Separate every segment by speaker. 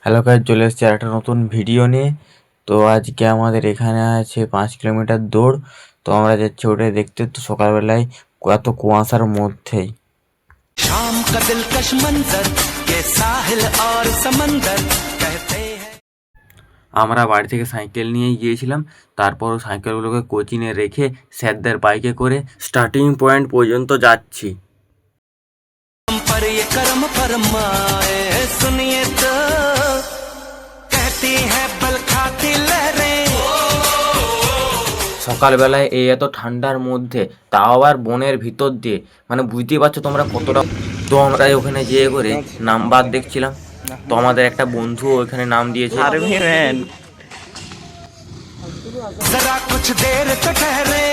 Speaker 1: Hello guys, চলে এসেছি আর একটা নতুন ভিডিও নিয়ে। তো আজকে আমাদের এখানে আছে 5 কিলোমিটার দৌড়। তো আমরা যাচ্ছি ওটাই দেখতে। তো সকালবেলায় এত কুয়াশার মধ্যেই
Speaker 2: शाम का दिलकश मंजर के साहिल और समंदर कहते हैं।
Speaker 1: আমরা বাড়ি থেকে সাইকেল নিয়ে গিয়েছিলাম। তারপর সাইকেলগুলোকে কোচিংয়ে রেখে স্যারদের বাইকে করে স্টার্টিং পয়েন্ট পর্যন্ত যাচ্ছি।
Speaker 2: हम पर ये कर्म फरमाए सुनिए तो कहती है बल खाती लहरें।
Speaker 1: সকালবেলায় এই এত ঠান্ডার মধ্যে, তাও আবার বনের ভিতর দিয়ে, মানে বুঝতেই পারছো তোমরা কতটা। তো আমরা ওখানে যেয়ে করে নাম্বার দেখছিলাম। তো আমাদের একটা বন্ধু ওখানে নাম দিয়েছে।
Speaker 2: जरा कुछ देर तो ठहरे।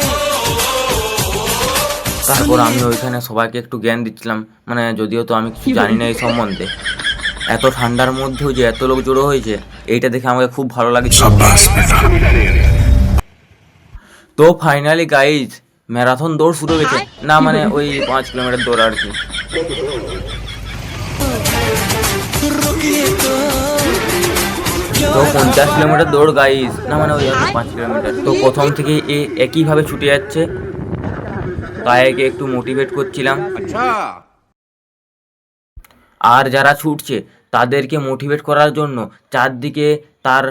Speaker 1: তারপর আমি ওইখানে সবাইকে একটু জ্ঞান দিচ্ছিলাম, মানে যদিও তো আমি কিছু জানি না এই সম্বন্ধে। এত ঠান্ডার মধ্যেও যে এত লোক জড়ো হয়েছে, এইটা দেখে আমাকে খুব ভালো লাগছে। তো ফাইনালি গাইজ ম্যারাথন দৌড় শুরু হয়েছে, না মানে ওই 5 কিলোমিটার দৌড় আর কি। তো 50 কিলোমিটার দৌড় গাইজ, না মানে ওই 5 কিলোমিটার। তো প্রথম থেকে একইভাবে ছুটে যাচ্ছে, তাই একে একটু মোটিভেট করছিলাম। আর যারা ছুটছে তাদেরকে মোটিভেট করার জন্য চারদিকে তার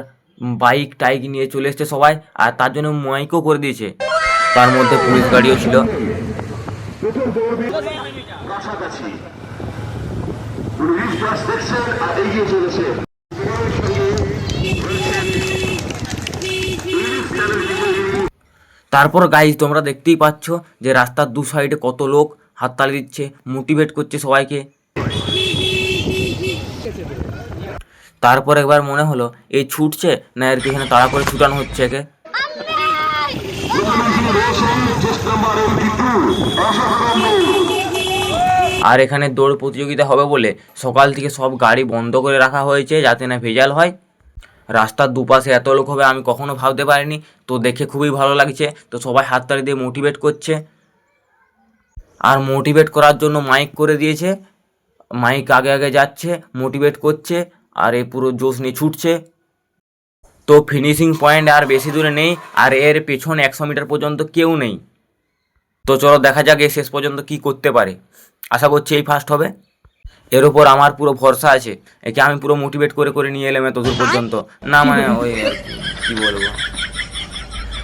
Speaker 1: বাইক টাইক নিয়ে চলে এসছে সবাই, আর তার জন্য মাইকও করে দিয়েছে। তার মধ্যে পুলিশ গাড়িও ছিল। তারপর গাইজ তোমরা দেখতেই পাচ্ছ যে রাস্তার দু সাইডে কত লোক হাততালি দিচ্ছে, মোটিভেট করছে সবাইকে। তারপর একবার মনে হলো এই ছুটছে না এর কি এখানে তাড়া করে ছুটানো হচ্ছে একে। আর এখানে দৌড় প্রতিযোগিতা হবে বলে সকাল থেকে সব গাড়ি বন্ধ করে রাখা হয়েছে যাতে না ভেজাল হয়। রাস্তার দুপাশে এত লোক হবে আমি কখনো ভাবতে পারিনি। তো দেখে খুবই ভালো লাগছে। তো সবাই হাততালি দিয়ে মোটিভেট করছে, আর মোটিভেট করার জন্য মাইক করে দিয়েছে। মাইক আগে আগে যাচ্ছে, মোটিভেট করছে, আর এ পুরো জোশ নিয়ে ছুটছে। তো ফিনিশিং পয়েন্ট আর বেশি দূরে নেই, আর এর পেছনে 100 মিটার পর্যন্ত কেউ নেই। তো চলো দেখা যাক এ শেষ পর্যন্ত কি করতে পারে। আশা করছি এই ফার্স্ট হবে। এর ওপর আমার পুরো ভরসা আছে। একে আমি পুরো মোটিভেট করে করে নিয়ে এলাম এত দূর পর্যন্ত, না মানে ওই কি বলবো।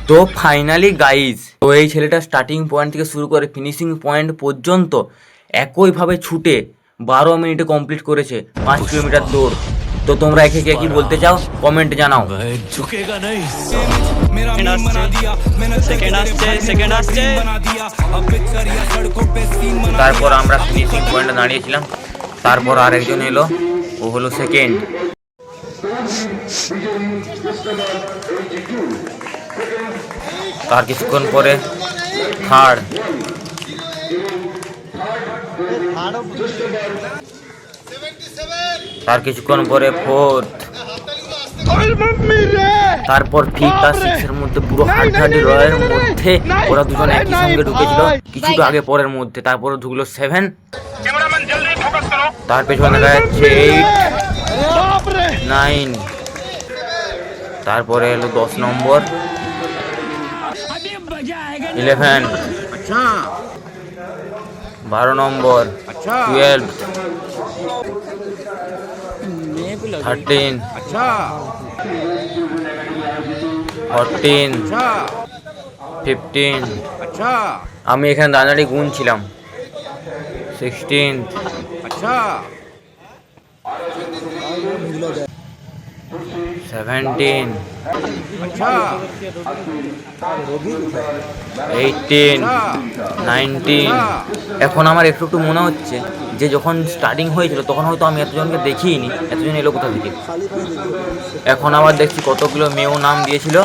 Speaker 1: তো ফাইনালি গাইজ, তো এই ছেলেটা স্টার্টিং পয়েন্ট থেকে শুরু করে ফিনিশিং পয়েন্ট পর্যন্ত একইভাবে ছুটে 12 মিনিটে কমপ্লিট করেছে 5 কিলোমিটার দৌড়। তো তোমরা একে কে কি বলতে চাও কমেন্টে জানাও। তারপর আমরা ফিনিশিং পয়েন্টে দাঁড়িয়েছিলাম। তারপর আরেকজন এলো, ও হলো সেকেন্ড। তার কিছুক্ষণ পরে থার্ড। তার কিছুক্ষণ পরে ফোর্থ। তারপর ফিফথ আর সিক্সের মধ্যে পুরো হাড্ডাহাড্ডি লড়াইয়ের মধ্যে ওরা দুজন একই সঙ্গে ঢুকেছিল কিছুটা আগে পরের মধ্যে। তারপরে ঢুকলো 7, তার পেছনে দেখা যাচ্ছে 8, 9, তারপরে এলো 10 নম্বর, 11, 12 নম্বর, 12, 13, 14, 15। আমি এখানে দাঁড়িয়ে গুনছিলাম। 16, 17, 18, 19। এখন আমার একটু একটু মনে হচ্ছে যে যখন স্টার্টিং হয়েছিল তখন হয়তো আমি এতজনকে দেখিনি, এতজন এলো কোথা থেকে। এখন আবার দেখছি কতগুলো মেয়েও নাম দিয়েছিল।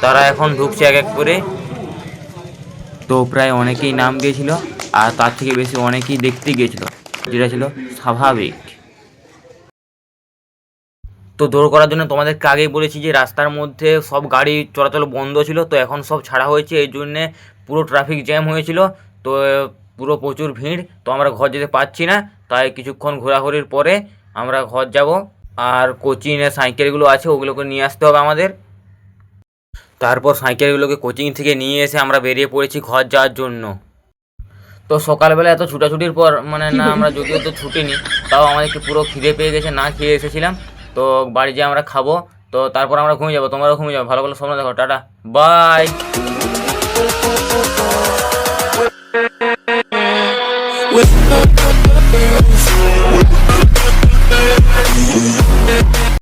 Speaker 1: তারা এখন ঢুকছে এক এক করে। তো প্রায় অনেকেই নাম দিয়েছিল, আর তার থেকে বেশি অনেকেই দেখতে গিয়েছিল, যেটা ছিল স্বাভাবিক। তো দৌড় করার জন্য তোমাদেরকে আগেই বলেছি যে রাস্তার মধ্যে সব গাড়ি চলাচল বন্ধ ছিল। তো এখন সব ছাড়া হয়েছে, এই জন্যে পুরো ট্রাফিক জ্যাম হয়েছিল। তো পুরো প্রচুর ভিড়, তো আমরা ঘর যেতে পারছি না। তাই কিছুক্ষণ ঘোরাঘুরির পরে আমরা ঘর যাব। আর কোচিংয়ের সাইকেলগুলো আছে ওগুলোকে নিয়ে আসতে হবে আমাদের। তারপর সাইকেলগুলোকে কোচিং থেকে নিয়ে এসে আমরা বেরিয়ে পড়েছি ঘর যাওয়ার জন্য। তো সকালবেলা এত ছুটাছুটির পর মানে না আমরা যদিও তো ছুটিনি, তাও আমাদেরকে পুরো খিদে পেয়ে গেছে, না খেয়ে এসেছিলাম। তো বাড়ি যেয়ে আমরা খাবো, তো তারপর আমরা ঘুমিয়ে যাবো। তোমরাও ঘুমিয়ে যাবো। ভালো ভালো স্বপ্ন দেখো। Tata, by.